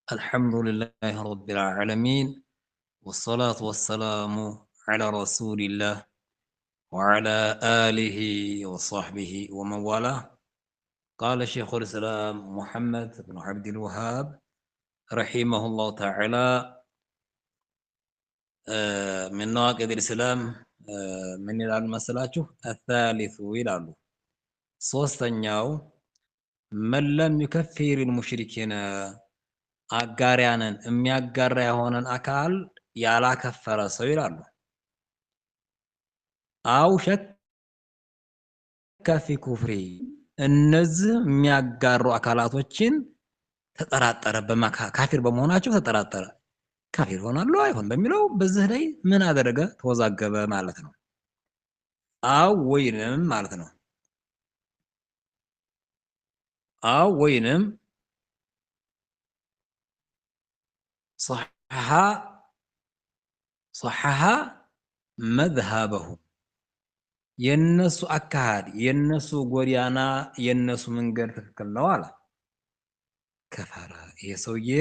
الحمد لله رب العالمين والصلاة والسلام على رسول الله وعلى آله وصحبه ومن والاه. قال شيخ الإسلام محمد بن عبد الوهاب رحمه الله تعالى من نواقض الإسلام من المسلاته الثالث ይላሉ ሶስተኛው من لم يكفر المشركين አጋሪያንን የሚያጋራ የሆነን አካል ያላከፈረ ሰው ይላሉ። አው ሸከ ፊ ኩፍሪ እነዚህ የሚያጋሩ አካላቶችን ተጠራጠረ፣ ካፊር በመሆናቸው ተጠራጠረ። ካፊር ሆናሉ አይሆን በሚለው በዚህ ላይ ምን አደረገ? ተወዛገበ ማለት ነው። አው ወይንም ማለት ነው። አው ወይንም صحح مذهبه የነሱ አካሃድ የነሱ ጎሪያና የነሱ መንገድ ትክክል ነው አለ። ከፈረ ይሄ ሰውዬ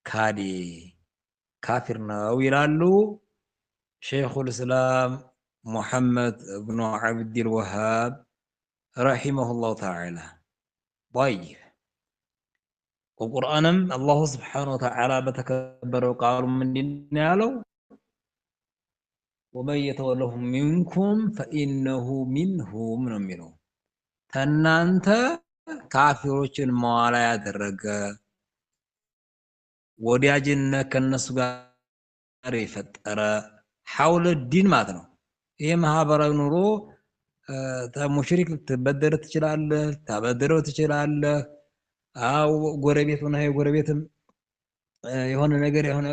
ካዲ ካፊር ነው ይላሉ ሸይኹል እስላም ሙሐመድ ኢብኑ አብዱል ወሃብ ረሂመሁላሁ ተዓላ። طيب وقرآنم الله سبحانه وتعالى بتكبر وقالوا من دينالو ومن يتولهم منكم فإنه منهم نمينو تنانت كافروችን መዋላ ያደረገ ወዲያጅነት ከነሱ ጋር የፈጠረ ሐውለ ዲን ማለት ነው። ይሄ ማህበራዊ ኑሮ ተሙሽሪክ ልትበደር ትችላለህ፣ ታበድረው ትችላለህ። አው ጎረቤት ሆነ ጎረቤትም የሆነ ነገር የሆነ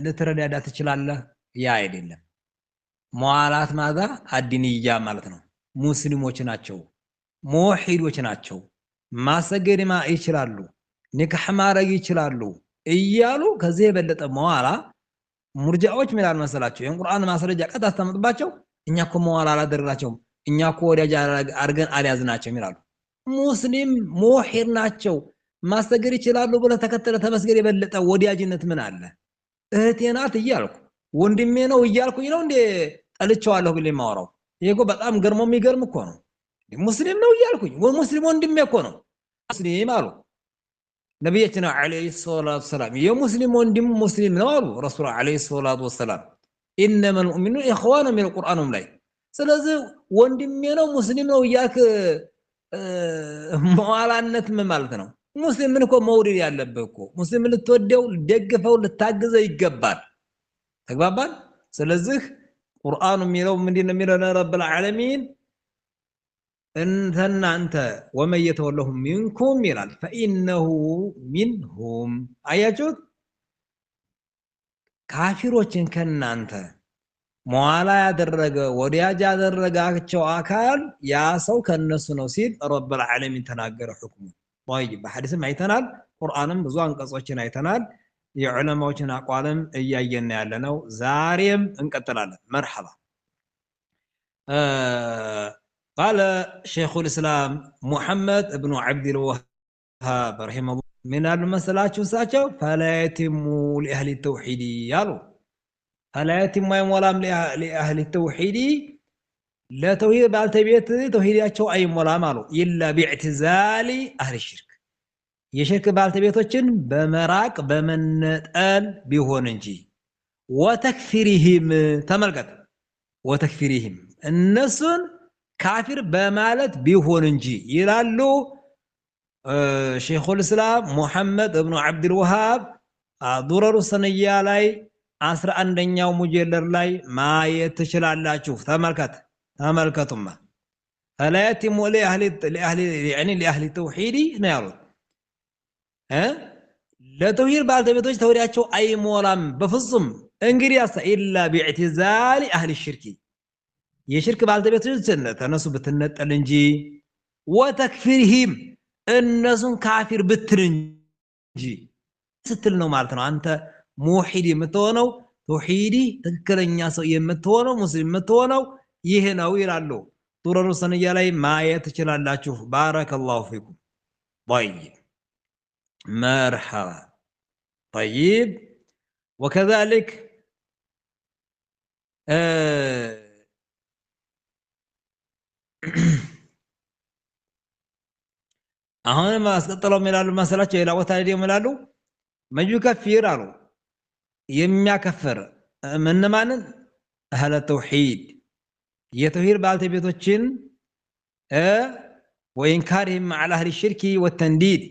ልትረዳዳ ትችላለህ። ያ አይደለም መዋላት ማዛ አዲንያ ማለት ነው። ሙስሊሞች ናቸው፣ ሙሂዶች ናቸው፣ ማሰገድ ይችላሉ፣ ንክህ ማረግ ይችላሉ እያሉ ከዚህ የበለጠ መዋላ ሙርጃዎች ምን አልመሰላቸው የቁርአን ማስረጃ ቀጥ አስተምጥባቸው እኛ እኮ መዋላ አላደረግናቸውም፣ እኛ እኮ ወዳጅ አርገን አልያዝናቸውም ይላሉ። ሙስሊም ሙሂድ ናቸው፣ ማሰገድ ይችላሉ ብለ ተከተለ ተመስገድ የበለጠ ወዳጅነት ምን አለ? እህቴ ናት እያልኩ ወንድሜ ነው እያልኩኝ ነው እንዴ ጠልቼዋለሁ ብለ ማወራው? ይሄ በጣም ገርሞ የሚገርም እኮ ነው። ሙስሊም ነው እያልኩኝ ሙስሊም ወንድሜ እኮ ነው ሙስሊም አሉ ነብያችን አለይሂ ሰላቱ ወሰላም። የሙስሊም ወንድም ሙስሊም ነው አሉ ረሱል አለይሂ ሰላቱ ወሰላም። ኢነመል ሙእሚኑነ ኢኽዋኑ ሚል ቁርአንም ላይ። ስለዚህ ወንድሜ ነው ሙስሊም ነው እያልክ መዋላነት ምን ማለት ነው? ሙስሊምን እኮ መውደድ ያለብህ እኮ ሙስሊም ልትወደው ልትደግፈው ልታግዘው ይገባል። ተግባባን? ስለዚህ ቁርአኑ የሚለው ምንድነው የሚለው? ረብል ዓለሚን እናንተ ወመን የተወለሁም ሚንኩም ይላል። ፈኢነሁ ሚንሁም። አያችሁት? ካፊሮችን ከናንተ መዋላ ያደረገ ወዲያጅ ያደረጋቸው አካል ያ ሰው ከነሱ ነው ሲል ረብል ዓለሚን ተናገረ ሁክሙ። طيب በሐዲስም አይተናል፣ ቁርአንም ብዙ አንቀጾችን አይተናል። የዑለማዎችን አቋልም እያየን ያለነው ዛሬም እንቀጥላለን። መርሐባ قال شيخ الإسلام محمد ابن عبد الوهاب رحمه الله من المسلاቸው ሳቸው فلا يتم لأهل التوحيد ያሉ فلا يتم ولا لأهل التوحيد لا توحيد ባልተቤት ተውሂዳቸው አይሞላም አሉ إلا باعتزال أهل الشرك የሽርክ ባልተቤቶችን በመራቅ በመነጠል ቢሆን እንጂ ወተክፊሪሂም ተመልከት ወተክፊሪሂም እነሱን ካፊር በማለት ቢሆን እንጂ ይላሉ ሸይኹል እስላም ሙሐመድ ኢብኑ አብዱል ወሃብ ዱረሩ ሰንያ ላይ 11ኛው ሙጀለድ ላይ ማየት ትችላላችሁ። ተመልከቱማ فلا يتم لأهل التوحيد ነው ያሉት። ለተውሂድ ባልተቤቶች ተውሂዳቸው አይሞላም በፍጹም። እንግዲህ ኢላ باعتزال أهل الشرك የሽርክ ባልተቤቶች ተነሱ ብትነጠል እንጂ ወተክፊርሂም እነሱን ካፊር ብትል እንጂ ስትል ነው ማለት ነው። አንተ ሙሂድ የምትሆነው ተውሂዲ ትክክለኛ ሰው የምትሆነው ሙስሊም የምትሆነው ይሄ ነው ይላሉ። ዱረሩ ሰንያ ላይ ማየት ትችላላችሁ። ባረከላሁ ፊኩም። طيب مرحبا طيب وكذلك አሁንም አስቀጥለው ይላሉ መሰላቸው ሌላ ቦታ ላይ ደግሞ ይላሉ መዩከፊር አሉ የሚያከፍር ማንን አህለ ተውሂድ የተውሂድ ባልተቤቶችን ወኢንካሪህም على اهل الشرك والتنديد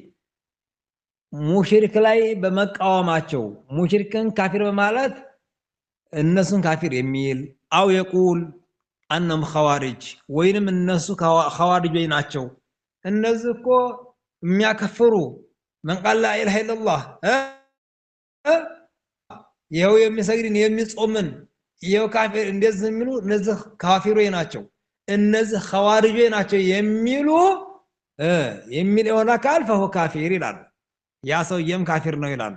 ሙሽሪክ ላይ በመቃወማቸው ሙሽሪክን ካፊር በማለት እነሱን ካፊር የሚል አው የቁል አነም ኸዋሪጅ ወይንም እነሱ ኸዋሪጆች ናቸው እነዚህ እኮ የሚያከፍሩ من قال لا اله الا الله ይሄው የሚሰግድን የሚጾምን ይሄው ካፊር እንደዚህ የሚሉ እነዚህ ካፊሮች ናቸው እነዚህ ኸዋሪጆች ናቸው የሚሉ የሚል የሆነ አካል فهو ካፊር ይላሉ ያ ሰውየም ካፊር ነው ይላሉ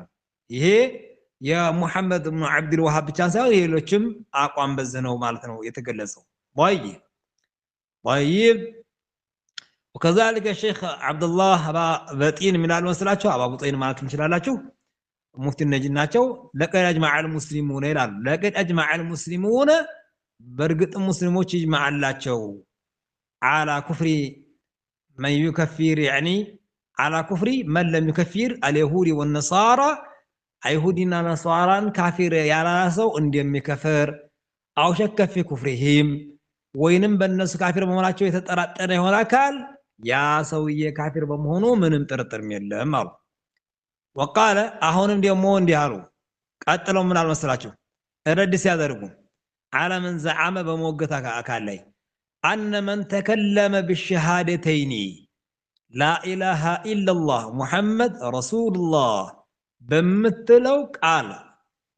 ይሄ የሙሐመድ ኢብኑ አብዱል ወሃብ ብቻ ሳይሆን ሌሎችም አቋም በዚህ ነው ማለት ነው የተገለጸው طيب وكذلك الشيخ عبد الله بطين من المسلاچو አባ ቡጠይን ማለት እንችላላችሁ ሙፍቲ ነጅድ ናቸው ለቀድ አጅማዕ አልሙስሊሙን ይላሉ ለቀድ አጅማዕ አልሙስሊሙን በርግጥ ሙስሊሞች ይጅማዕ አላቸው على كفر من يكفر يعني على كفر من لم يكفر اليهود والنصارى አይሁድና ነሳራን ካፊር ያላሰው እንደሚከፍር አው ሸከ في كفرهم ወይንም በእነሱ ካፊር በመሆናቸው የተጠራጠረ ይሆን አካል ያ ሰውዬ ካፊር በመሆኑ ምንም ጥርጥር የለም አሉ وقال አሁንም ደግሞ እንዲህ አሉ ቀጥለው ምን አልመሰላችሁ ረድ ሲያደርጉ على من زعم በመወገታ አካል ላይ ان من تكلم بالشهادتين لا اله الا الله محمد رسول الله በምትለው ቃል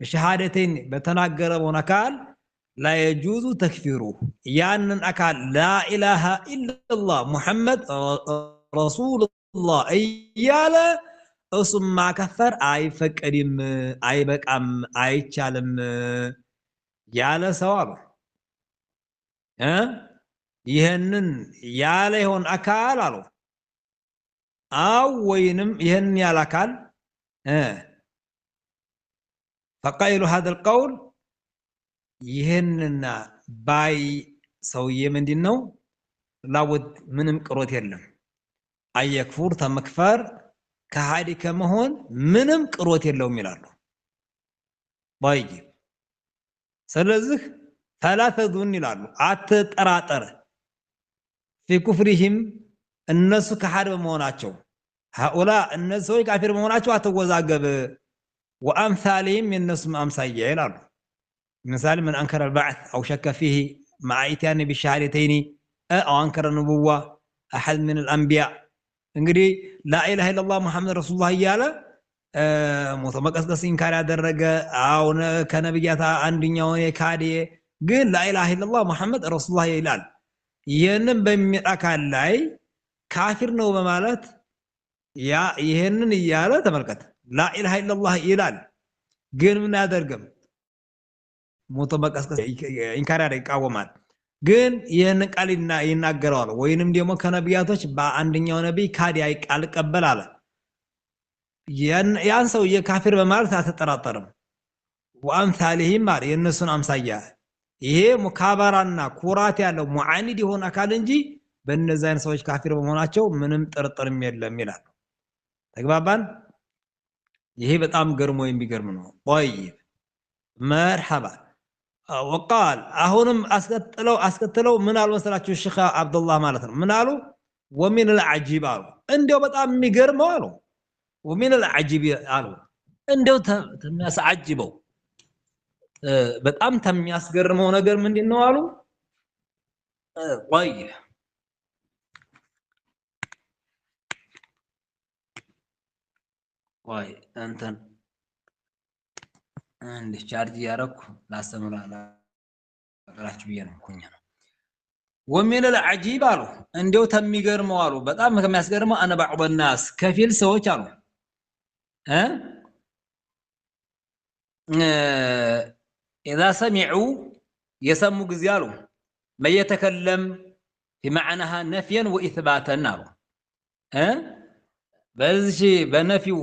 በሸሃደተይን በተናገረው አካል لا يجوز تكفيره ያንን አካል لا اله الا الله محمد رسول الله እያለ እሱም ማከፈር አይፈቀድም አይበቃም አይቻልም ያለ ሰው አሉ ይሄንን ያለ ይሆን አካል አሉ አው ወይንም ይሄን ያለ አካል فقائل هذا القول ይሄንና ባይ ሰውዬ ምንድነው ላውድ ምንም ቅሮት የለም አይክፉር ተመክፈር ከሃዲ ከመሆን ምንም ቅሮት የለውም ይላሉ طيب ስለዚህ ثلاثه ይላሉ አትጠራጠር في كفرهم እነሱ ከሃዲ በመሆናቸው هؤلاء እነሱ ካፊር በመሆናቸው አትወዛገብ وامثالهم الناس امثايه ይላሉ مثال من انكر البعث او شك فيه مع اتيان بالشهادتين او انكر النبوه احد من الانبياء እንግዲህ لا اله الا الله محمد رسول الله እያለ ሞተመቀስቀስ ኢንካር ያደረገ አሁን ከነብያታ አንደኛው የካዲ ግን لا اله الا الله محمد رسول الله ይላል ይሄንን በሚጣካል ላይ ካፊር ነው በማለት ያ ይሄንን እያለ ተመልከተ لا اله الا الله ይላል ግን ምን ያደርግም ሞተመቀስቀስ ኢንካር ያደርጋል ግን ይሄን ቃል ይናገራል ወይንም ደግሞ ከነብያቶች በአንደኛው ነብይ ካዲ ቃል ቀበላለ ያን ሰው የካፊር በማለት አትጠራጠርም ወአምሳሊሂም ማር የነሱን አምሳያ ይሄ ሙካበራና ኩራት ያለው ሙዓኒድ የሆነ አካል እንጂ በእነዛን ሰዎች ካፊር በመሆናቸው ምንም ጥርጥርም የለም ይላል ተግባባን ይሄ በጣም ገርሞ የሚገርም ነው طيب مرحبا وقال አሁንም አስከተለው ምን አልመሰላችሁ ሼኽ አብዱላህ ማለት ነው ምን አሉ ومن العجيب አሉ እንደው በጣም የሚገርመው አሉ ومن العجيب አሉ እንደው ተሚያስዓጅበው በጣም ተሚያስገርመው ነገር ምንድነው አሉ طيب واي انتن አንድ ቻርጅ ያረኩ ላስተምራላ ራችሁ በየነኩኛ ነው ومن العجيب አሉ እንደው ተሚገርመው አሉ በጣም ከሚያስገርመው انا بعض الناس ከፊል ሰዎች አሉ اذا سمعوا يسموا ጊዜ አሉ ما يتكلم في معناها نفيا واثباتا አሉ በዚህ በነፊው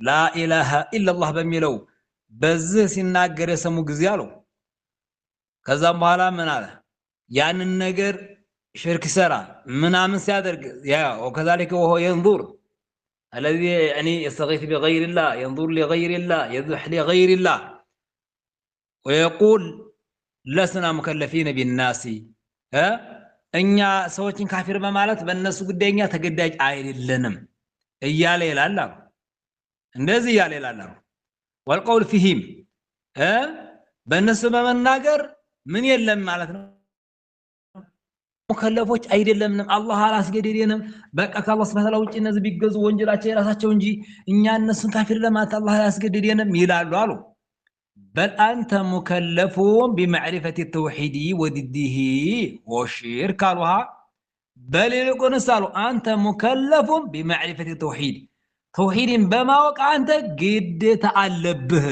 لا إله إلا الله بميلو بزه ሲናገር የሰሙ ጊዜ አለው ከዛም በኋላ ምን አለ ያንን ነገር ሽርክ ሰራ ምናምን ሲያደርግ ያ وكذلك وهو ينظر الذي يعني يستغيث بغير الله ينظر لغير الله يذبح لغير الله ويقول لسنا مكلفين بالناس ها እኛ ሰዎችን ካፊር በማለት በእነሱ ጉዳይኛ ተገዳጅ አይደለንም እያለ ይላል እንደዚህ እያለ ይላል والقول فيهم በእነሱ በመናገር ምን የለም ማለት ነው ሙከለፎች አይደለምንም አላህ አላስገደደንም በቃ ከአላህ Subhanahu Wa Ta'ala ውጪ እነዚህ ቢገዙ ወንጀላቸው የራሳቸው እንጂ እኛ እነሱን ካፊር ለማለት አላህ አላስገደደንም ይላሉ አሉ بل أنت مكلف بمعرفة التوحيد وضده والشرك قالوها بل يقولون سالوا أنت مكلف بمعرفة التوحيد توحيد بما وقع أنت قد تعلبه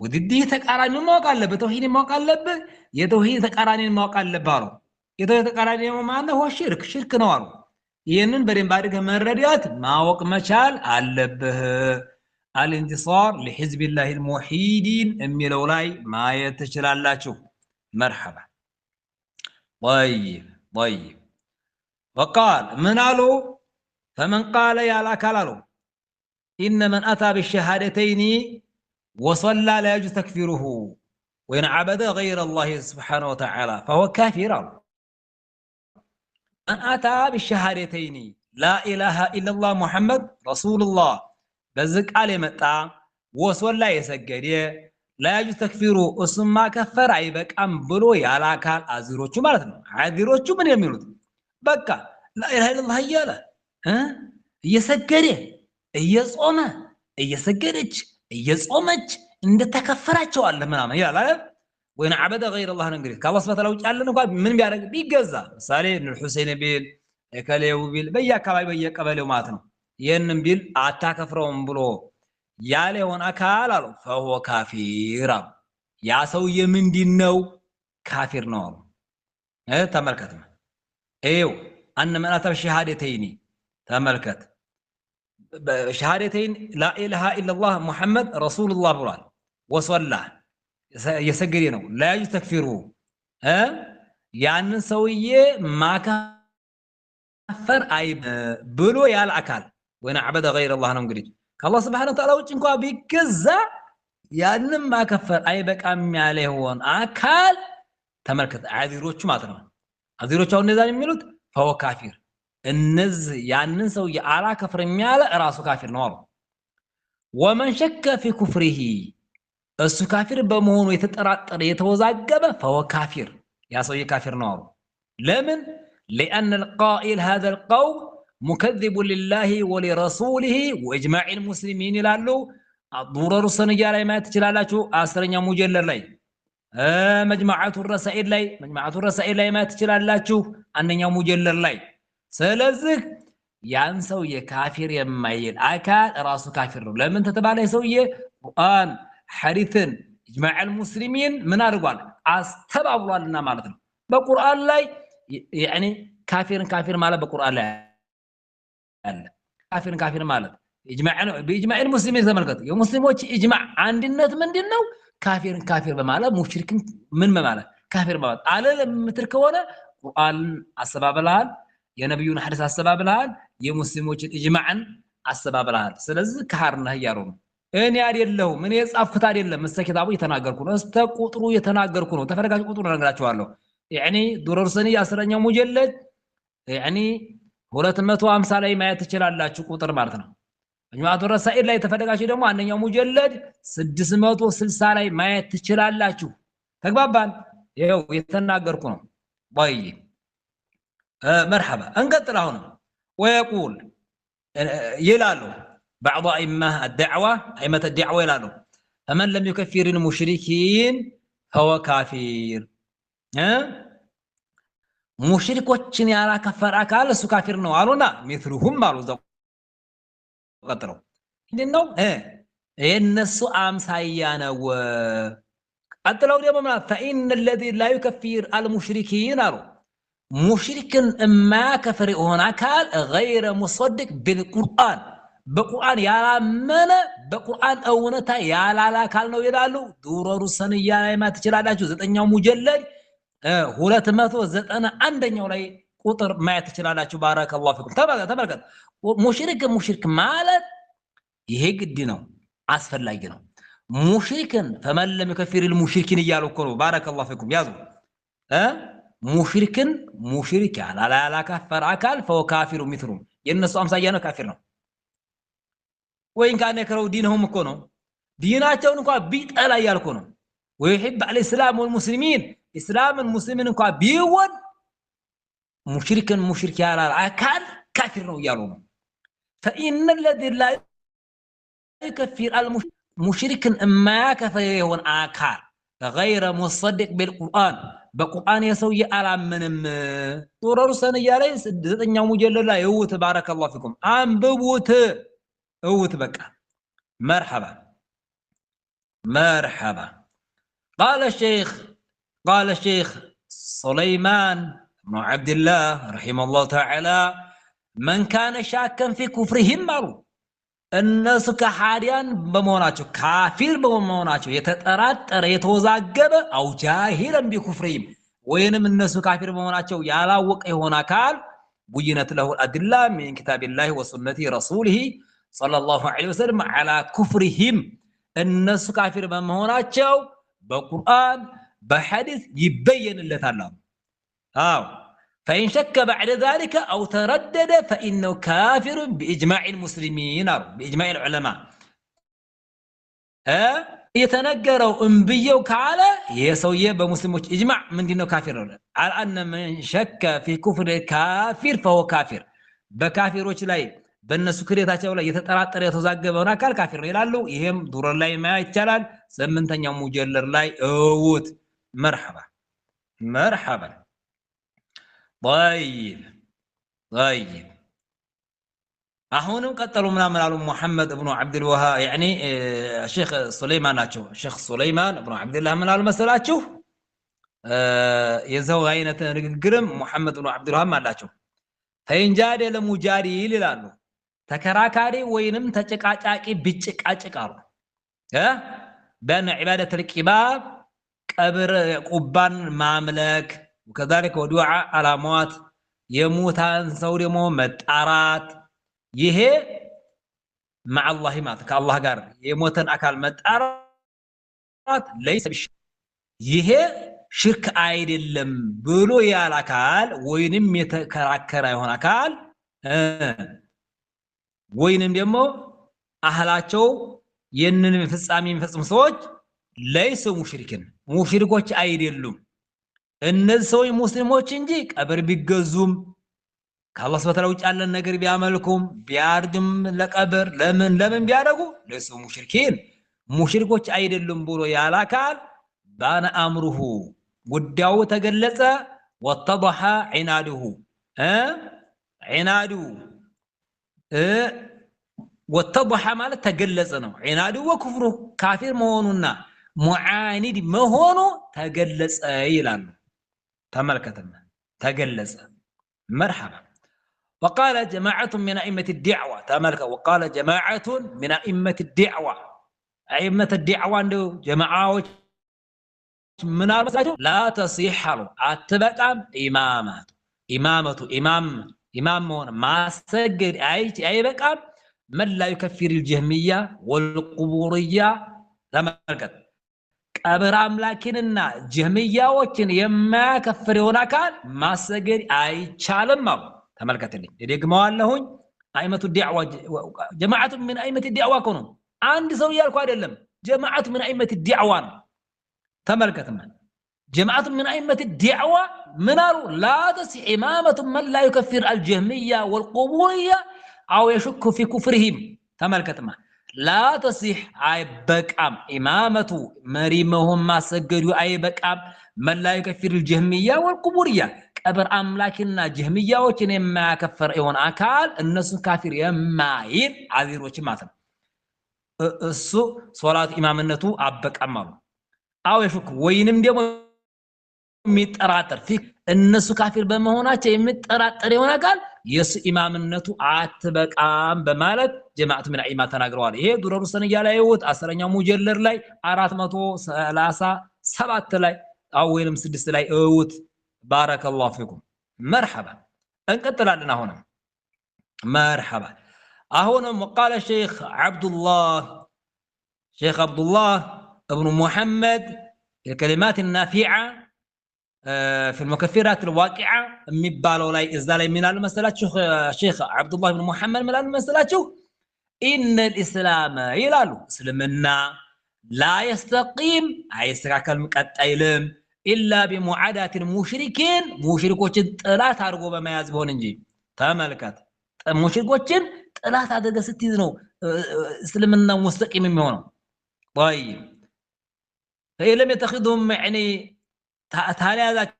وضده تقارن ما وقع له توحيد ما وقع له يتوحيد تقارن ما وقع له بارو يتوحيد تقارن ما عنده هو شرك نوارو ينن برين بارك مراديات ما وقع مشال علبه الانتصار لحزب الله الموحدين اميلو لاي ما يتشلالاچو مرحبا طيب وقال من قالوا فمن قال يا لا قالوا ان من اتى بالشهادتين وصلى لا يجوز تكفيره وان عبد غير الله سبحانه وتعالى فهو كافر من اتى بالشهادتين لا اله الا الله محمد رسول الله በዚህ ቃል የመጣ ወሶላ የሰገደ ላያጁ ተክፊሩ እሱማ ከፈር አይበቃም ብሎ ያላካል አዚሮቹ ማለት ነው አዚሮቹ ምን የሚሉት በቃ ላኢላሃ ኢላላህ እያለ እየሰገደ እየጾመ እየሰገደች እየጾመች እንደተከፈራቸው አለ ምናምን ይላል አይደል ወይን አበደ غير الله ነው እንግዲህ ከአላህ Subhanahu Wa Ta'ala ውጭ ያለን እንኳን ምን ቢያደርግ ቢገዛ ምሳሌ ኢብኑ ሁሰይን ቢል እከሌው ቢል በየአካባቢ በየቀበሌው ማለት ነው ይሄንን ቢል አታከፍረውም ብሎ ያለ የሆነ አካል አሉ فهو ካፊር ያ ሰውዬ ምንድነው ካፊር ነው ተመልከት እየው አን መናተ ሸሃደተይኒ ተመልከት ሸሃደተይን لا اله الا الله محمد رسول الله ብሏል ወሰላ የሰገደ ነው لا يستكفሩ ያንን ሰውዬ ማከፈር አይ ብሎ ያለ አካል وين عبد غير الله ነው እንግዲህ ከአላህ Subhanahu Wa Ta'ala ውጭ እንኳን ቢገዛ ያንን ማከፈር አይበቃም ያለ ይሆን አካል ተመልከተ አዚሮቹ ማለት ነው አዚሮቹ አሁን እንደዛ የሚሉት فهو كافر እነዚህ ያንን ሰው ያላ ከፍር የሚያለ ራሱ ካፊር ነው አሉ ومن شك في كفره እሱ ካፊር በመሆኑ የተጠራጠረ የተወዛገበ فهو كافر ያ ሰው ካፊር ነው አሉ ለምን لأن القائل هذا القول مكذب لله ولرسوله واجماع المسلمين يلالو الضرر السنجا ላይ ማየት ትችላላችሁ 10ኛ ሙጀለድ ላይ مجمعات الرسائل ላይ ማየት ትችላላችሁ አንደኛው ሙጀለድ ላይ ስለዚህ ያን ሰው የካፊር የማይል አካል ራሱ ካፊር ነው ለምን ተተባለ ሰውዬ ቁርአን ሐዲስን اجماع المسلمين ምን አድርጓል አስተባብሏልና ማለት ነው በቁርአን ላይ يعني ካፊር ማለት በቁርአን ላይ ካፊር ማለት በኢጅማዕ ሙስሊሚን ተመልከቱ የሙስሊሞች ኢጅማዕ አንድነት ምንድነው ካፊር በማለት ሙሽሪክን ምን በማለት ካፊር በማለት አለም ምትር ከሆነ ቁርአን አሰባብልሃል የነብዩን ሐዲስ አሰባብልሃል የሙስሊሞችን ኢጅማዕን አሰባብልሃል ስለዚህ ካርነህ ያሩ እኔ አይደለሁ ምን የጻፍኩት አይደለም መስተኪታቡ የተናገርኩ ነው ቁጥሩ የተናገርኩ ነው ተፈረጋጭ ቁጥሩ ነገራችኋለሁ يعني ዱረር ሰኒ 10ኛው ሙጀለድ يعني 250 ላይ ማየት ትችላላችሁ ቁጥር ማለት ነው መጅሙዓቱ ረሳኢል ላይ ተፈደጋችሁ ደግሞ አንደኛው ሙጀለድ 660 ላይ ማየት ትችላላችሁ ተግባባን ይሄው የተናገርኩ ነው طيب مرحبا እንቀጥል አሁን ويقول يلالو بعض ائمه الدعوه يلالو فمن لم يكفر المشركين فهو كافر ሙሽሪኮችን ያላከፈረ አካል እሱ ካፊር ነው አሉና مثلهم አሉ ዘቀጥረው እንደው የነሱ አምሳያ ነው ቀጥለው ደግሞ فإن الذي لا يكفر المشركين አሉ ሙሽሪክን ማከፈር ሆነ አካል غير مصدق بالقرآن በቁርአን ያላመነ በቁርአን እውነታ ያላላ ካል ነው ይላሉ። ዱረሩ ሰንያ ላይ ማየት ትችላላችሁ። 9ኛው ሙጀለድ 291ኛው ላይ ቁጥር ማየት ትችላላችሁ። ባረከላሁ ፊኩም። ተመልከት ሙሽሪክ ማለት ይሄ ግድ ነው፣ አስፈላጊ ነው። ሙሽሪክን ፈመን ለም ይከፍር المشركين እያሉ እኮ ነው። ባረከላሁ ፊኩም ያዙ። ሙሽሪክን ሙሽሪክ ያላላ ካፈር አካል ፈው ካፊሩ ሚትሩም የነሱ አምሳያ ነው፣ ካፊር ነው። ወይን ካነ ከረው ዲንهم እኮ ነው፣ ዲናቸውን እንኳን ቢጠላ ያልኩ ነው። ويحب الاسلام والمسلمين اسلام المسلمين እንኳን ቢወድ ሙሽሪክ ያላላ አካል ካፊር ነው እያሉ ነው። فإن الذي لا يكفر المشرك ما كفر يهون آكار غير مصدق بالقرآن بقرآن يسوي ألامنم طورر سنة يالي 9ኛው ሙጀለድ ላይ እውት بارك الله فيكم አንብቡት እውት በቃ مرحبا قال الشيخ سليمان بن عبد الله رحمه الله تعالى من كان شاكا في كفرهم مارو الناس كحاريان بموناتشو كافر بموناتشو يتطرطر يتوزاغب او جاهلا بكفرهم وينم الناس كافر بموناتشو يالاوق يهونا كال بينت له الادله من كتاب الله وسنه رسوله صلى الله عليه وسلم على كفرهم الناس كافر بموناتشو بقران بحديث يبين لتالله فإن شك بعد ذلك أو تردد فإنه كافر بإجماع المسلمين بإجماع العلماء يتنقروا انبيوا كعلى يسوي بمسلموች إجماع من دينه كافر على أن من شك في كفر كافر فهو كافر بكافروች ላይ በእነሱ ክሬታቸው ላይ የተጠራጠረ የተዛገበውን አካል ካፊር ነው ይላሉ። ይሄም ዱረር ላይ ማየት ይቻላል። 8ኛው ሙጀለድ ላይ እውት مرحبا طيب አሁንም ቀጠሉ ምናምን አሉ محمد بن عبد الوهاب يعني الشيخ سليمان ናቸው። الشيخ سليمان بن عبد الله ምን አሉ መሰላችሁ? የዘው አይነት ንግግርም محمد بن عبد الوهاب አላቸው። ፈንጃደ ለሙጃዲል ይላሉ። ተከራካሪ ወይንም ተጨቃጫቂ ቢጭቃጭቃሉ በእነ عبادة القباب ቀብር ቁባን ማምለክ وكذلك ودعاء على موت يموتان ሰው ደግሞ መጣራት ይሄ مع الله ማለት ከአላህ ጋር የሞተን አካል መጣራት ليس ይሄ ሽርክ አይደለም ብሎ ያለ አካል ወይንም የተከራከረ ይሆን አካል ወይንም ደግሞ አህላቸው የነን ፍጻሜ የሚፈጽሙ ሰዎች ليس ሙሽሪኮች አይደሉም። እነዚህ ሰዎች ሙስሊሞች እንጂ ቀብር ቢገዙም ከአላህ Subhanahu Wa Ta'ala ውጭ ያለን ነገር ቢያመልኩም ቢያርድም ለቀብር ለምን ቢያደርጉ ለሱ ሙሽሪኮች አይደሉም ብሎ ያላካል ባነ አምሩሁ ጉዳዩ ተገለጸ ወተضح عناده عناده ወተضح ማለት ተገለጸ ነው። عناده ወክፍሩ ካፊር መሆኑና ሙዓኒድ መሆኑ ተገለጸ ይላሉ። تملكتنا تجلس مرحبا. وقال جماعة من أئمة الدعوة تملك وقال جماعة من أئمة الدعوة أئمة الدعوة عنده جماعة من المساجد لا تصيح أتبقى إمام ما سجل أي بقى من لا يكفر الجهمية والقبورية تملكت ቀብር አምላኪንና ጀህሚያዎችን የማያከፍር የሆነ አካል ማሰገድ አይቻልም አሉ። ተመልከቱልኝ ደግመዋለሁኝ። አይመቱ ዲዕዋ ጀማዓቱ ምን አይመቱ ዲዕዋ ኮኑ አንድ ሰው ያልኩ አይደለም። ጀማዓቱ ምን አይመቱ ዲዕዋ ነው። ተመልከቱማ ጀማዓቱ ምን አይመቱ ዲዕዋ ምን አሉ? ላ ተሲሕ ኢማመቱ መን ላ ይከፍር አልጀህሚያ ወልቁቡርያ አው የሽኩ ፊ ኩፍርሂም። ተመልከቱማ لا تصيح أي بقام إمامة مريمهم ما سجدوا أي بقام من لا يكفر الجهمية والقبورية قبر أملاكنا جهمية وكن ما كفر إيوان أكال الناس كافر يماين عذير وكن مثلا السو صلاة إمامنته أبك أمر أو يشك وينم ديو متراتر فيك الناس كافر بما هنا متراتر إيوان أكال የኢማምነቱ አትበቃም በማለት ጀማዓት ምን አይማ ተናግረዋል። ይሄ ዱረሩ ሰንያ ላይ ይወጥ 10ኛው ሙጀለር ላይ 437 ላይ ወይንም 6 ላይ እውት ባረከላሁ ፊኩም መርሐባ እንቀጥላለን አሁንም مرحبا هنا قال الشيخ عبد الله ابن محمد الكلمات النافعة في المكفرات الواقعة مبالو لاي إزالي من المسألة الشيخ عبد الله بن محمد من المسألة إن الإسلام يلالو سلمنا لا يستقيم أي سراكل مكتايلم إلا بمعاداة المشركين مشركوش لا تارقوا بما يزبون نجي تملكت ሙሽሪኮችን ጥላት አድርገህ ስትይዝ ነው እስልምና ሙስተቂም የሚሆነው طيب فإلم يتخذهم يعني ታሊያዛቸው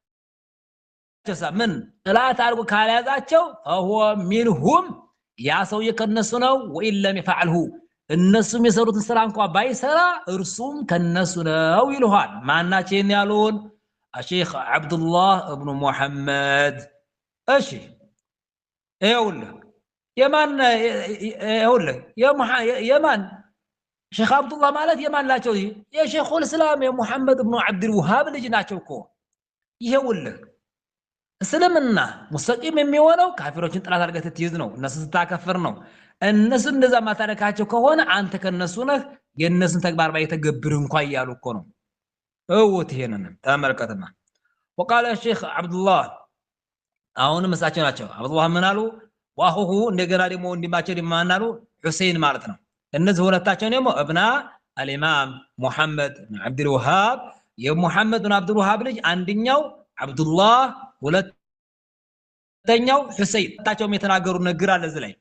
ምን ጥላት አድርጎ ካልያዛቸው فهو منهم ያ ሰውዬ ከነሱ ነው ወኢለም يفعله እነሱም የሰሩትን ስራ እንኳን ባይሰራ እርሱም ከነሱ ነው ይልሃል ማናችን ያሉን الشيخ عبد الله ابن محمد እሺ ይኸውልህ የማን ሼክ አብዱላህ ማለት የማን ናቸው? የሼኹል እስላም የሙሐመድ ብኑ አብዱል ወሃብ ልጅ ናቸው እኮ። ይኸውልህ እስልምና ሙስተቂም የሚሆነው ካፊሮችን ጥላት አድርገህ ስትይዝ ነው፣ እነሱ ስታከፍር ነው። እነሱ እንደዛ ማታረካቸው ከሆነ አንተ ከነሱ ነህ፣ የእነሱን ተግባር ባይተገብር እንኳን እያሉ እኮ ነው። እውት ይሄንን ተመልከተማ። ወቃለ ሼክ አብዱላህ አሁንም እሳቸው ናቸው። አብዱላህ ምን አሉ? واخوه እንደገና ደግሞ እንዲማቸው ይማናሉ ሁሴን ማለት ነው። እነዚህ ሁለታቸው ደግሞ እብና አልኢማም ሙሐመድ ብን አብዱል ወሃብ የሙሐመድ ብን አብዱል ወሃብ ልጅ አንደኛው አብዱላህ ሁለተኛው ሁሴን ታቸውም የተናገሩ ነገር አለ እዚህ ላይ።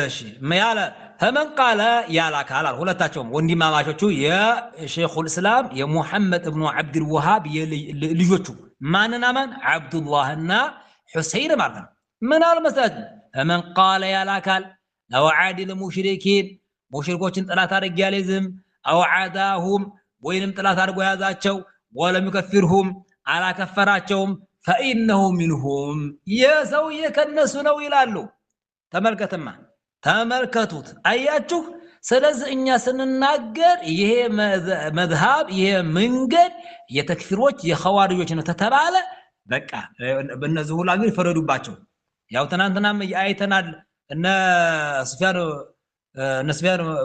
እሺ ማያለ ፈመን ቃለ ያላካል ሁለታቸውም ወንድማማቾቹ የሼኹል እስላም የሙሐመድ ብን አብዱል ወሃብ ልጆቹ ማንና ማን አብዱላህና ሁሴን ማለት ነው። من المساجد فمن قال يا لاكال أو عادل المشركين مشركوችን ጥላት አድርጌ ያለዝም أو عاداهم ወይንም ጥላት አድርጎ ያዛቸው ولم يكفرهم አላከፈራቸውም فإنه منهم የሰውዬ ከነሱ ነው ይላሉ። ተመልከቱት አያችሁ። ስለዚህ እኛ ስንናገር ይሄ መዝሃብ ይሄ መንገድ የተክፊሮች የኸዋሪጆች ነው ተተባለ በቃ በእነዚህ ሁሉ አገር ፈረዱባቸው። ያው ትናንትናም አይተናል እነ ሱፊያን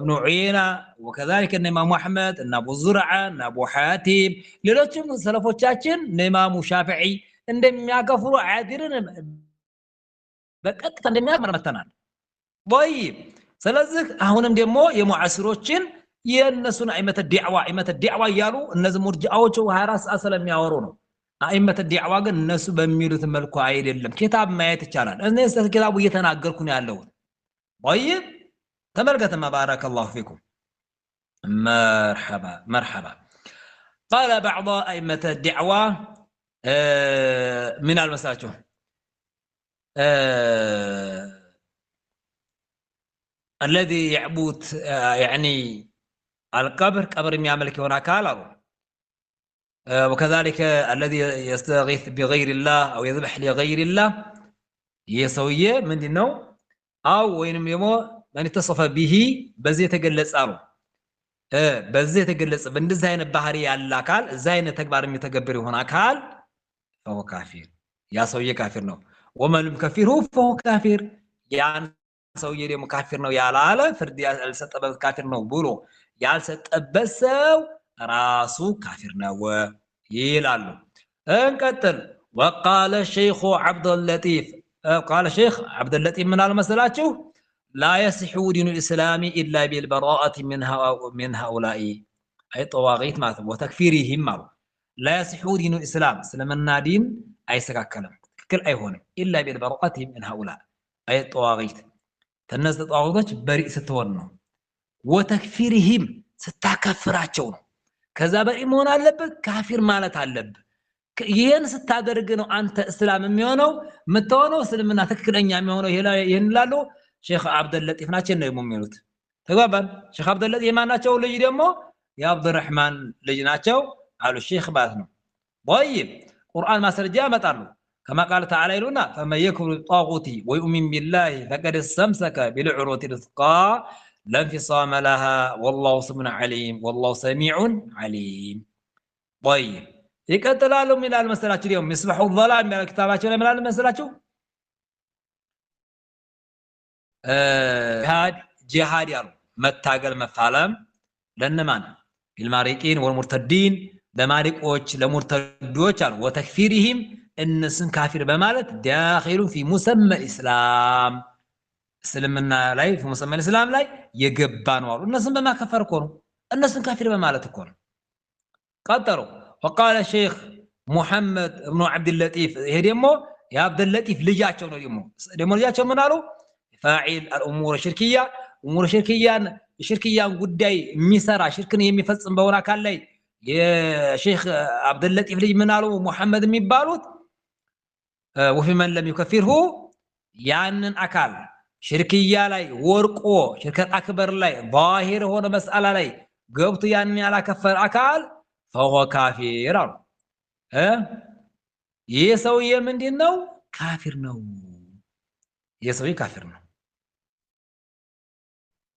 بن عيينة وكذلك እነ ኢማሙ አህመድ እነ አቡ ዙርዓ እነ አቡ ሐቲም ሌሎችም ሰለፎቻችን እነ ኢማሙ ሻፊዒ እንደሚያከፍሩ ዓዲርን በቀጥታ እንደሚያመርመተናል طيب ስለዚህ አሁንም ደግሞ የሙዓሲሮችን የነሱን አይመተ ዲዕዋ እያሉ እነዚህ ሙርጂዓዎች 24 ሰዓት ስለሚያወሩ ነው። አይመተ ዲዕዋ ግን እነሱ በሚሉት መልኩ አይደለም። ኪታብ ማየት ይቻላል። እኔ ኪታቡ እየተናገርኩ ነው ያለው። طيب تمرقة ما بارك الله فيكم مرحبا قال بعض أئمة الدعوة من المساجد الذي يعبد يعني القبر قبر يعمل هناك قالوا وكذلك الذي يستغيث بغير الله أو يذبح لغير الله يسويه من دينه أو وينم يمو من اتصف به بزي يتجلس አሉ በዚህ የተገለጸ በእንደዚህ አይነት ባህሪ ያለ አካል እዚህ አይነት ተግባር የሚተገብር ይሆን አካል فهو كافر ያ ሰውዬ ካፊር ነው። ومن كفره فهو كافر ያን ሰውዬ ደግሞ ካፊር ነው ያላለ ፍርድ ያልሰጠበት ካፊር ነው ብሎ ያልሰጠበት ሰው ራሱ ካፊር ነው ይላሉ። እንቀጥል وقال الشيخ عبد اللطيف قال الشيخ عبد اللطيف من المسلاችሁ لا يصح دين الإسلام إلا بالبراءة من هؤلاء أي طواغيت معناته وتكفيرهم لا يصح دين الإسلام سلمنا دين أي سكاكلم كل أي هون إلا بالبراءة من هؤلاء أي طواغيت الناس طواغيت بريء ستورنو وتكفيرهم ستكفراتهم كذا بريء مون علب كافر مالت علب ይሄን ስታደርግ ነው አንተ እስላም የሚሆነው መተወነው እስልምና ትክክለኛ የሚሆነው ይሄን ላሉ ሼክ አብዱል ለጢፍ ናቸው ነው የሚሉት። ተግባባን። ሼክ አብዱል ለጢፍ የማናቸው ልጅ ደግሞ የአብዱራህማን ልጅ ናቸው አሉ ሼክ ማለት ነው። طيب ቁርአን ማስረጃ ያመጣሉ። كما قال تعالى لنا فمن يكفر بالطاغوت ويؤمن بالله فقد استمسك بالعروة الوثقى لا انفصام لها والله سميع عليم والله سميع عليم. طيب يقتلالو من المسألة اليوم مصباح الظلام من كتاباتنا من المسألة جهاد يالو متاقل مفعلم لنمان المارقين والمرتدين لمارقوش لمرتدوش وتكفيرهم النسن كافر بمالت داخل في مسمى الإسلام سلمنا لاي في مسمى الإسلام لاي يقبان والو النسن بما كفر كونوا النسن كافر بمالت كونوا قدروا. وقال الشيخ محمد بن عبد اللطيف هي ديمو يا عبد اللطيف لجاچو ነው ديمو لجاچو ምን አሉ فاعل الامور الشركيه امور الشركيان ጉዳይ የሚሰራ ሽርክን የሚፈጽም በሆነ አካል ላይ የሼክ عبد اللطيف ልጅ ምን አሉ ሙሐመድ የሚባሉት وفي من لم يكفره ያንን አካል ሽርክያ ላይ ወርቆ ሽርከት አክበር ላይ ظاهر ሆነ መስአላ ላይ ገብቶ ያንን ያላከፈረ አካል فهو كافر አሉ ይህ ሰውዬ ምንድነው ካፊር ነው ይህ ሰውዬ ካፊር ነው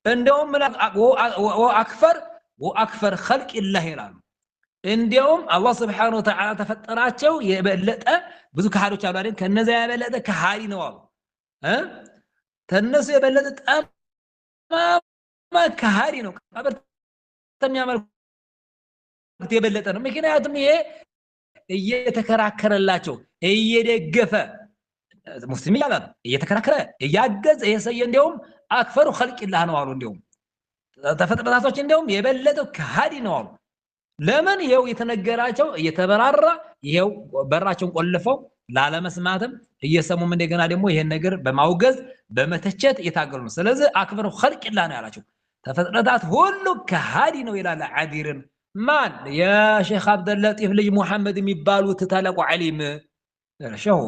እንደውም ወአክፈር خلق الله ይላሉ እንደውም አላህ Subhanahu Wa Ta'ala ተፈጠራቸው የበለጠ ብዙ ከሃዲዎች አሉ አይደል ከነዛ የበለጠ ከሃዲ ነው አሉ ተነሱ የበለጠ ጠማማ ከሃዲ ነው ቀብር ተሚያመልኩት የበለጠ ነው ምክንያቱም ይሄ እየተከራከረላቸው እየደገፈ ሙስሊም ይላል እየተከራከረ እያገዘ የሰየ እንደውም አክፈሩ خلق الله ነው አሉ እንደውም ተፈጥረታቶች እንደውም የበለጠው ከሃዲ ነው አሉ ለምን ይሄው የተነገራቸው እየተበራራ ይሄው በራቸውን ቆልፈው ላለመስማትም እየሰሙም እንደገና ደግሞ ይሄን ነገር በማውገዝ በመተቸት እየታገሉ ነው ስለዚህ አክፈሩ خلق الله ነው ያላቸው ተፈጥረታት ሁሉ ከሃዲ ነው ይላል ዓዲርን ማን የሼክ عبد اللطيف ልጅ ሙሐመድ የሚባሉት ታላቁ ዓሊም ሸሁ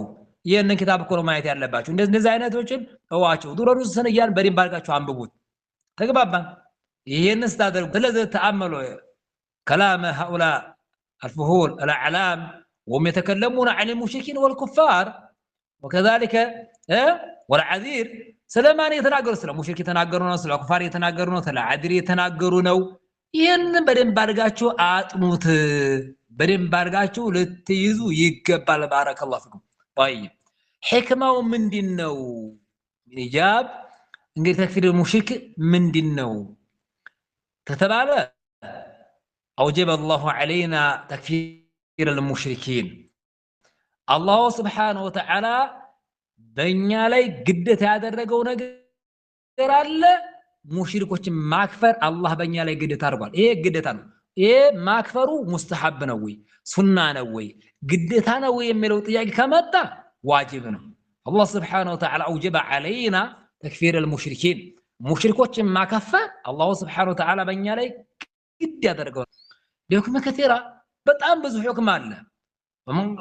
ይሄንን ኪታብ እኮ ነው ማየት ያለባችሁ እንደዚህ አይነቶችን እዋቸው ዱረሩ ሰነያን በደንብ አድርጋችሁ አንብቡት ተግባባን ይሄንን ስታደርጉ ስለዚህ ተአመሉ كلام هؤلاء الفهول الاعلام وهم يتكلمون عن المشركين والكفار وكذلك والعذير سلمان يتناقروا سلام مشرك يتناقروا سلام كفار يتناقروا سلام عذير يتناقروا ነው ይሄንን በደንብ አድርጋችሁ አጥኑት በደንብ አድርጋችሁ ልትይዙ ይገባል ባረከላሁ ፊኩም طيب حكمه ምንድነው ኢጃብ እንግዲህ ተክፊር ሙሽሪክ ምንድነው ተተባለ أوجب الله علينا تكفير المشركين الله سبحانه وتعالى በእኛ ላይ ግዴታ ያደረገው ነገር አለ ሙሽሪኮችን ማክፈር አላህ በእኛ ላይ ግዴታ አድርጓል ይሄ ግዴታ ነው ይሄ ማክፈሩ ሙስተሐብ ነው ወይ ሱና ነው ወይ ግዴታ ነው ወይ የሚለው ጥያቄ ከመጣ ዋጅብ ነው الله سبحانه وتعالى أوجب علينا تكفير المشركين ሙሽሪኮችን ማከፈር الله سبحانه وتعالى በእኛ ላይ ግድ ያደረገው لحكمة كثيرة በጣም ብዙ حكم አለ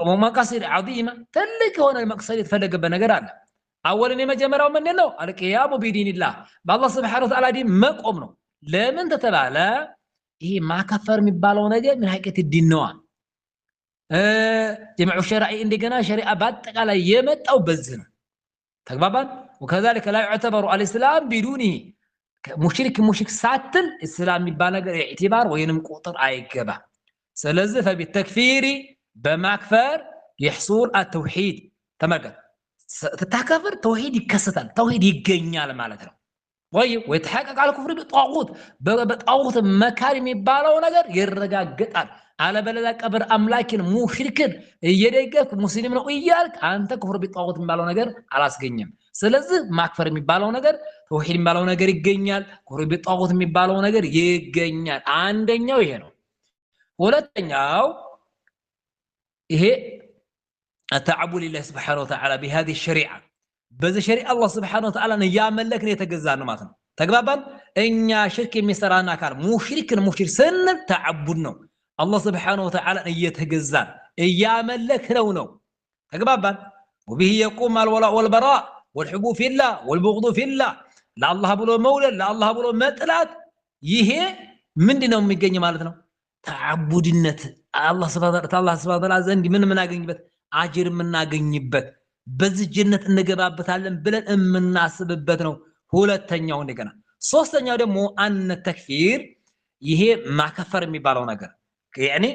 ومقاصد عظيمة ትልቅ የሆነ መቅሰድ የተፈለገበት ነገር አለ አወልን የመጀመሪያው ምንድነው አልቂያሙ ቢዲንላህ በአላህ Subhanahu Wa Ta'ala ዲን መቆም ነው ለምን ተተባለ ይሄ ማከፈር የሚባለው ነገር ምን ሐቂቀት ዲን ነው ጀማዑ ሸርዒ እንደገና ሸሪዓ በአጠቃላይ የመጣው በዚህ ነው ተግባባን وكذلك لا يعتبر الاسلام بدونه ሙሽሪክ ሳትል እስላም የሚባል ነገር ኢዕቲባር ወይንም ቁጥር አይገባ ስለዚህ فبالتكفير በማክፈር يحصل التوحيد ተመልከት ተታከፈር ተውሂድ ይከሰታል ተውሂድ ይገኛል ማለት ነው ويتحقق على الكفر بالطاغوت በጣዖት መካር የሚባለው ነገር ይረጋገጣል አለበለዚያ ቀብር አምላክን ሙሽሪክን እየደገፍክ ሙስሊም ነው እያልክ አንተ ክፍር بالطاغوت የሚባለው ነገር አላስገኘም ስለዚህ ማክፈር የሚባለው ነገር ተውሂድ የሚባለው ነገር ይገኛል ክፍር بالطاغوت የሚባለው ነገር ይገኛል አንደኛው ይሄ ነው ሁለተኛው ይሄ التعبد لله سبحانه وتعالى بهذه الشريعه በዚህ ሸሪዓ አላህ Subhanahu Wa Ta'ala ያመለክን የተገዛን ነው ማለት ነው ተግባባን እኛ ሽርክ የሚሰራና አካል ሙሽሪክን ሙሽሪክ ስንል ተዓቡድ ነው አላህ Subhanahu Wa Ta'ala እየተገዛን እያመለክነው ነው ተግባባን وبه يقوم الولاء والبراء والحب في الله والبغض في الله لا الله ብሎ መውለድ لا الله ብሎ መጥላት ይሄ ምንድነው የሚገኝ ማለት ነው ተዓቡድነት አላህ Subhanahu Wa Ta'ala ዘንድ ምን አገኝበት አጅር የምናገኝበት በዚህ ጀነት እንገባበታለን ብለን የምናስብበት ነው። ሁለተኛው እንደገና ሶስተኛው ደግሞ አነ ተክፊር ይሄ ማከፈር የሚባለው ነገር ያኔ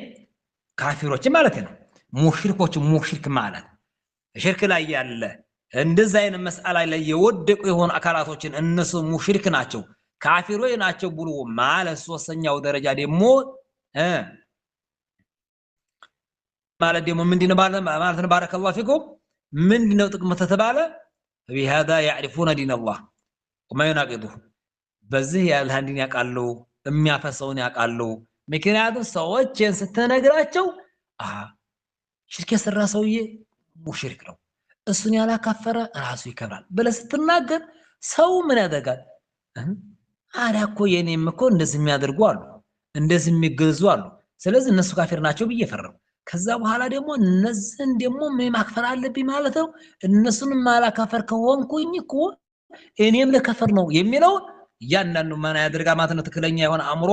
ካፊሮች ማለት ነው። ሙሽሪኮች ሙሽሪክ ማለት ሽርክ ላይ ያለ እንደዛ አይነት መስአላ ላይ የወደቁ የሆኑ አካላቶችን እነሱ ሙሽሪክ ናቸው ካፊሮች ናቸው ብሎ ማለት ሶስተኛው ደረጃ ደግሞ ማለት ደግሞ ምንድነው ማለት ነው ባረከላሁ ፊኩም ምንድነው ጥቅሙ ተተባለ بهذا يعرفون دين الله وما يناقضه በዚህ ያላህን ዲን ያውቃሉ የሚያፈሰውን ያውቃሉ ምክንያቱም ሰዎችን ስትነግራቸው ሽርክ የሰራ ሰውዬ ሙሽሪክ ነው እሱን ያላካፈረ ራሱ ይከብራል ብለህ ስትናገር ሰው ምን ያደርጋል አሪያ እኮ የኔም እኮ እንደዚህ የሚያደርጉ አሉ እንደዚህ የሚገዙ አሉ ስለዚህ እነሱ ካፊር ናቸው ብዬ ፈረው ከዛ በኋላ ደግሞ እነዚህን ደግሞ ማክፈር አለብኝ ማለት ነው እነሱን ማላካፈር ከሆንኩኝ እኮ እኔም ለከፈር ነው የሚለው ያንዳንዱ ማና ያደርጋ ማለት ነው ትክክለኛ የሆነ አእምሮ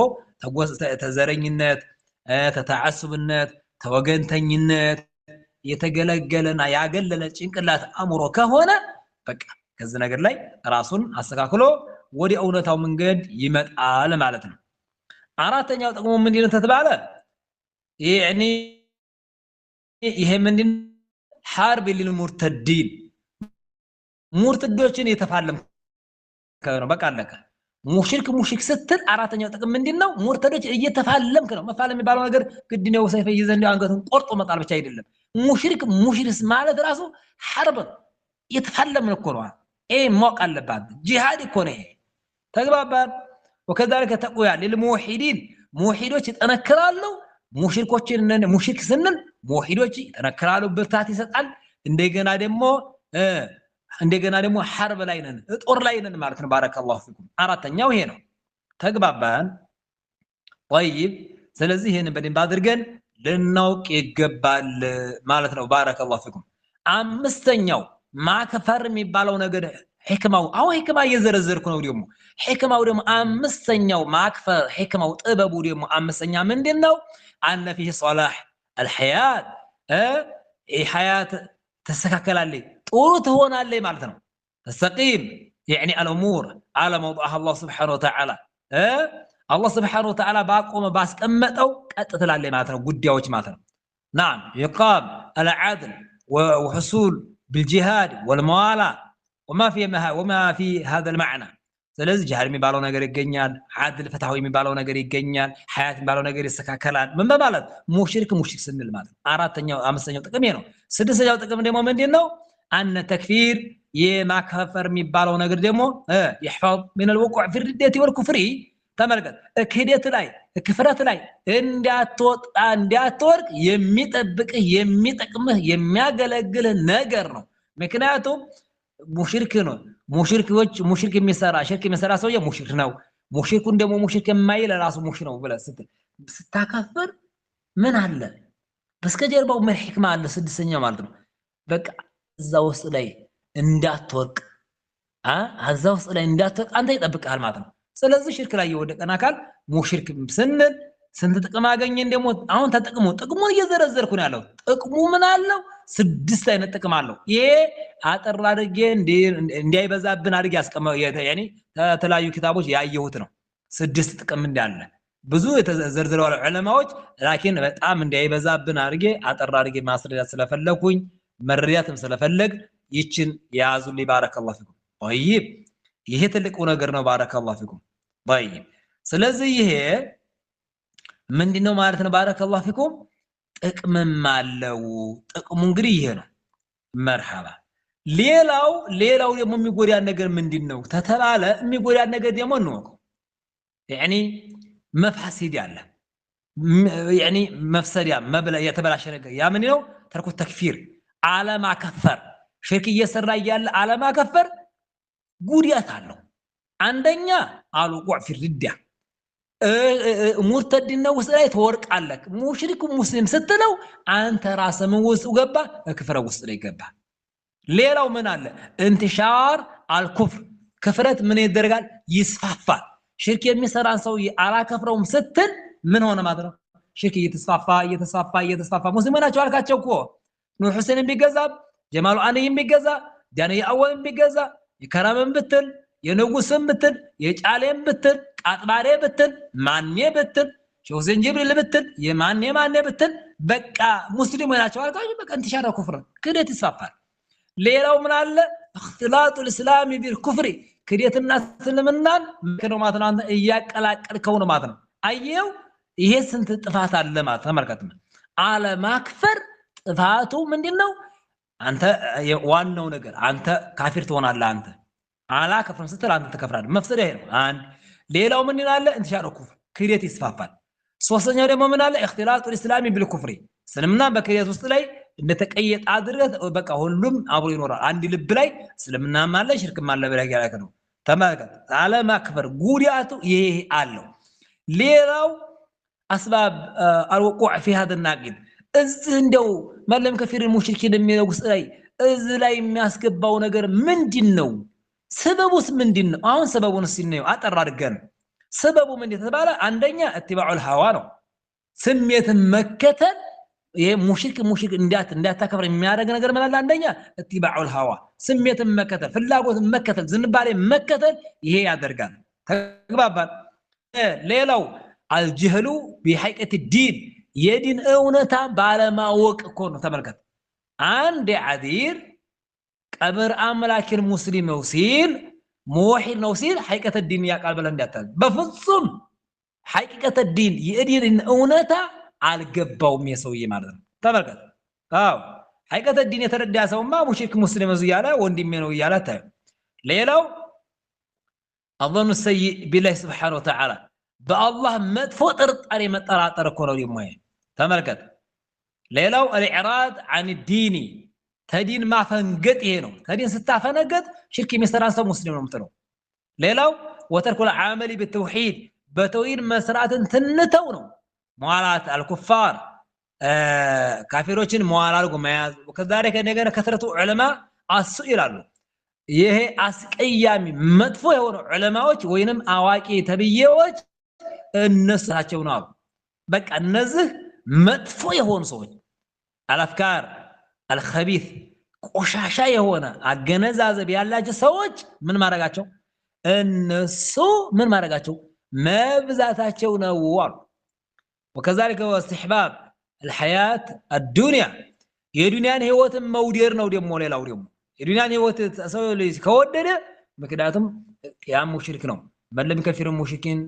ተዘረኝነት ተተዓሱብነት ተወገንተኝነት የተገለገለና ያገለለ ጭንቅላት አእምሮ ከሆነ በቃ ከዚህ ነገር ላይ ራሱን አስተካክሎ ወዲ እውነታው መንገድ ይመጣል ማለት ነው አራተኛው ጥቅሙ ምንድነው ተተባለ ያኒ ይሄ ምንድን ሐርብ ለልሙርተዲን ሙርተዶችን የተፋለም ከነው በቃ አለቀ ሙሽሪክ ስትል አራተኛው ጥቅም ምንድነው ሙርተዶች እየተፋለምክ ነው መፋለም የሚባለው ነገር ግድ ነው ሰይፍ ይዘን አንገቱን ቆርጦ መጣል ብቻ አይደለም ሙሽሪክ ማለት ራሱ ሐርብ የተፋለምን እኮ ነው ሞቅ አለባት ጂሃድ እኮ ነው ተግባባን وكذلك تقوى للموحدين موحدوች ይጠነክራሉ ሙሽሪኮችን ሙሽሪክ ስንል ሙሂዶች ይጠነክራሉ ብርታት ይሰጣል እንደገና ደግሞ ሐርብ ላይ ነን ጦር ላይ ነን ማለት ነው ባረከላሁ ፊኩም አራተኛው ይሄ ነው ተግባባን طيب ስለዚህ ይሄን በደንብ አድርገን ልናውቅ ይገባል ማለት ነው ባረከላሁ ፊኩም አምስተኛው ማከፈር የሚባለው ነገር ህክማው ህክማ እየዘረዘርኩ ነው ደግሞ ህክማው ደግሞ አምስተኛው ማክፈር ህክማው ጥበቡ ደግሞ አምስተኛ ምንድነው አነ فيه صلاح الحياه حياه تستككلالي ጥሩ ትሆናለህ ማለት ነው ተስተቂም يعني الامور على موضعها الله سبحانه وتعالى الله سبحانه وتعالى باقوم ባስቀመጠው ቀጥ ትላለህ ማለት ነው ጉዳዮች ማለት ነው نعم يقام العدل وحصول بالجهاد والموالاه وما في هذا المعنى ስለዚህ ጂሃድ የሚባለው ነገር ይገኛል አድል ፍትሃዊ የሚባለው ነገር ይገኛል ሐያት የሚባለው ነገር ይስተካከላል ምን በማለት ሙሽሪክ ስንል ማለት አራተኛው አምስተኛው ጥቅም ነው ስድስተኛው ጥቅም ደግሞ ምንድነው አነ ተክፊር የማከፈር የሚባለው ነገር ደግሞ يحفظ من الوقوع في الردة والكفر ተመልከት ክህደት ላይ ክፍረት ላይ እንዳትወርቅ የሚጠብቅህ የሚጠቅምህ የሚያገለግልህ ነገር ነው ምክንያቱም ሙሽሪክ ነው ሙሽሪክ የሚሰራ ሽርክ የሚሰራ ሰውዬ ሙሽሪክ ነው ሙሽሪኩን ደግሞ ሙሽሪክ የማይል ራሱ ሙሽሪክ ነው ብለህ ስታከፍር ምን አለ በስከጀርባው ምን ህክማ አለ ስድስተኛው ማለት ነው በቃ እዛ ውስጥ ላይ እንዳትወርቅ እዛ ውስጥ ላይ እንዳትወርቅ አንተ ይጠብቃል ማለት ነው ስለዚህ ሽርክ ላይ የወደቀን አካል ሙሽሪክ ስንል ስንት ጥቅም አገኘን ደግሞ አሁን ጥቅሙን እየዘረዘርኩ ነው ያለው ጥቅሙ ምን አለው ስድስት አይነት ጥቅም አለው ይሄ አጠር አድርጌ እንዳይበዛብን አድርጌ ያስቀመው ያኔ ተተላዩ ኪታቦች ያየሁት ነው ስድስት ጥቅም እንዳለ ብዙ የተዘረዘረው ዑለማዎች ላኪን በጣም እንዳይበዛብን አድርጌ አጠር አድርጌ ማስረዳት ስለፈለኩኝ መረዳትም ስለፈለግ ይችን ያዙልኝ ባረከላሁ ፊኩም طيب ይሄ ትልቁ ነገር ነው ባረከላሁ ፊኩም طيب ስለዚህ ይሄ ምንድነው ማለት ነው ባረከላሁ ፊኩም ጥቅምም አለው ጥቅሙ እንግዲህ ይሄ ነው መርሐባ ሌላው ደግሞ የሚጎዳ ነገር ምንድነው ተተባለ የሚጎዳ ነገር ደግሞ ነው يعني መፍሐሲድ ያለ يعني መፍሰዲያ መብላ የተበላሸ ነገር ያ ምን ነው ተርኩ ተክፊር ዓለማ ከፈር ሽርክ እየሰራ ያለ ዓለማ ከፈር ጉዳት አለው አንደኛ አልውቁዕ في الردة ሙርተድነው ውስጥ ላይ ተወርቃለህ ሙሽሪክ ሙስሊም ስትለው አንተ ራስህ ምን ውስጥ ገባ ክፍረ ውስጥ ላይ ገባ ሌላው ምን አለ انتشار الكفر ክፍረት ምን ይደረጋል ይስፋፋል ሽርክ የሚሰራን ሰው አላከፍረውም ስትል ምን ሆነ ማለት ነው ሽርክ እየተስፋፋ ሙስሊም ናቸው አልካቸው እኮ نور حسين بيجزا جمال علي بيجزا داني أول بيجزا يكرم بتل ينوسم بتل يجعلهم بتل أطباري بتل ماني بتل شو زنجبر اللي بتل يماني بتل بقى مسلم ولا شو قال بقى انتشار كفر كده تسافر ليلو من الله اختلاط الإسلام بالكفر كريت الناس لمنان كانوا ماتنا إياك على كونه ماتنا أيوه ይሄ ስንት ጥፋት አለ ማለት ተመልከቱ على ማክፈር ጥፋቱ ምንድነው አንተ ዋናው ነገር አንተ ካፊር ትሆናለህ አንተ አላከፍርም ስትል አንተ ተከፍራለህ መፍሰድ ይሄ ነው አንድ ሌላው ምን ይላል እንተሻረ ኩፍር ክሬት ይስፋፋል ሶስተኛው ደግሞ ምን አለ اختلاط الاسلام بالكفر እስልምና በክሬት ውስጥ ላይ እንደተቀየጠ አድርገህ በቃ ሁሉም አብሮ ይኖራል አንድ ልብ ላይ እስልምናም አለ ሽርክም አለ ብለህ ያለከ ነው ተመልከት على ማክፈር ጉዳቱ ይሄ አለው ሌላው أسباب الوقوع في هذا الناقد إزندو ما لم كثير المشركين من الوصاي إزلاي ماسكباو نجر من دينو سببوس من دينو سببو نسينيو أترى رجال سببو من دين تبارا عندنا اتباع الهوى سمية مكة مشرك اندات تكفر ميارج نجر من عندنا اتباع الهوى سمية مكة في اللاغوت مكة زنبالي مكة هي أدرجال تقبل ليلو الجهل بحقيقة الدين يدين اونتا بالما وق كون تملكت عند عذير قبر املاك المسلم وسيل موحد نوسيل حقيقة الدين يا قلب لنداتل بفصم حقيقة الدين يدين اونتا على الجباو ميسوي ማለት ተመልከት حقيقة الدين يتردى سوما مشرك مسلم زياله وندمي ነው ይያላታ ሌላው اظن السيء بالله سبحانه وتعالى بالله مدفو طرطري مطراطر እኮ ነው ደሞ ተመልከት ሌላው الإعراض عن الدين ተዲን ማፈንገጥ ይሄ ነው ተዲን ስታፈነገጥ ሽርክ የሚሰራን ሰው ሙስሊም ነው የምትለው ሌላው وترك العمل بالتوحيد በተውሂድ መስራትን ትንተው ነው ሙዋላት الكفار ካፊሮችን ሙዋላ አድርጎ መያዝ ከዛሬ ነገር ከትረቱ ዑለማ አሱ ይላሉ ይሄ አስቀያሚ መጥፎ የሆኑ ዑለማዎች ወይንም አዋቂ ተብዬዎች እነሳቸው ነው በቃ እነዚህ መጥፎ የሆኑ ሰዎች አልአፍካር አልኸቢት ቆሻሻ የሆነ አገነዛዘብ ያላቸው ሰዎች ምን ማድረጋቸው እነሱ ምን ማድረጋቸው መብዛታቸው ነው وكذلك هو استحباب الحياة الدنيا የዱንያን ህይወት መውደር ነው ደሞ ሌላው ደሞ የዱንያን ህይወት ሰው ልጅ ከወደደ ምክንያቱም ያ ሙሽሪክ ነው በለም ከፊር ሙሽሪኪን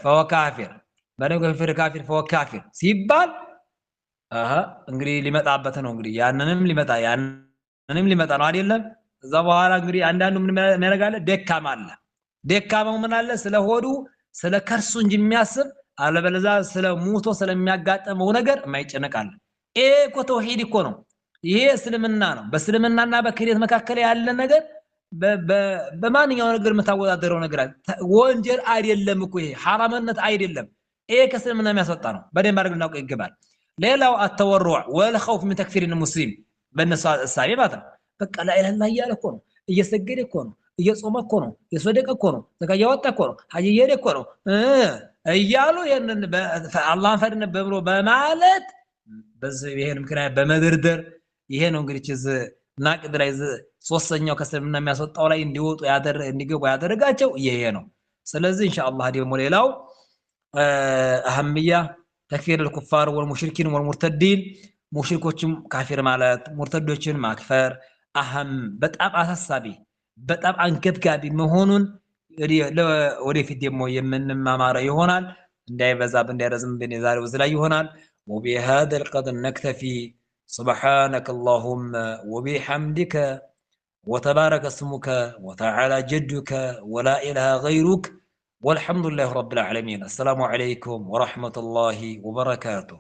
فهو كافر በለም ከፊር ካፊር فهو كافر ሲባል እንግዲህ ሊመጣበት ነው እንግዲህ ያንንም ሊመጣ ነው አይደለም እዛ በኋላ እንግዲህ አንዳንዱ ምን ያደርጋል ደካማ አለ ደካማው ምን አለ ስለሆዱ ስለ ከርሱ እንጂ የሚያስብ አለበለዛ ስለ ሞቶ ስለሚያጋጥመው ነገር የማይጨነቃል እኮ ተውሂድ እኮ ነው ይሄ እስልምና ነው በእስልምናና በክህደት መካከል ያለ ነገር በማንኛው ነገር መታወዳደረው ነገር ወንጀል አይደለም እኮ ይሄ ሐራምነት አይደለም ይሄ ከእስልምና የሚያስወጣ ነው በደንብ አድርገን እናውቀው ይገባል ሌላው التورع والخوف من تكفير المسلم በእነሱ እሳቤ ማለት ነው በቃ لا اله الا الله እያለ እኮ ነው እየሰገደ እኮ ነው እየጾመ እኮ ነው የሰደቀ እኮ ነው ዘካያ ወጣ እኮ ነው ሐጅ እየሄደ እኮ ነው እያሉ ይሄንን አላህን ፈርነ በብሎ በማለት በዚህ ይሄን ምክንያት በመደርደር ይሄ ነው እንግዲህ እዚህ ናቅድ ላይ ሶስተኛው ከስልምና የሚያስወጣው ላይ እንዲወጡ እንዲገቡ ያደረጋቸው ይሄ ነው ስለዚህ ኢንሻአላህ ደግሞ ሌላው አህምያ تكفير الكفار والمشركين والمرتدين مشركوችም ካፊር ማለት ሙርተዶችን ማክፈር አህም በጣም አሳሳቢ በጣም አንገብጋቢ መሆኑን ወደፊት ደግሞ የምንማማረው ይሆናል እንዳይበዛብ እንዳይረዝም በዛሬው ላይ ይሆናል وبهذا القدر نكتفي سبحانك اللهم وبحمدك وتبارك اسمك وتعالى جدك ولا إله غيرك والحمد لله رب العالمين السلام عليكم ورحمة الله وبركاته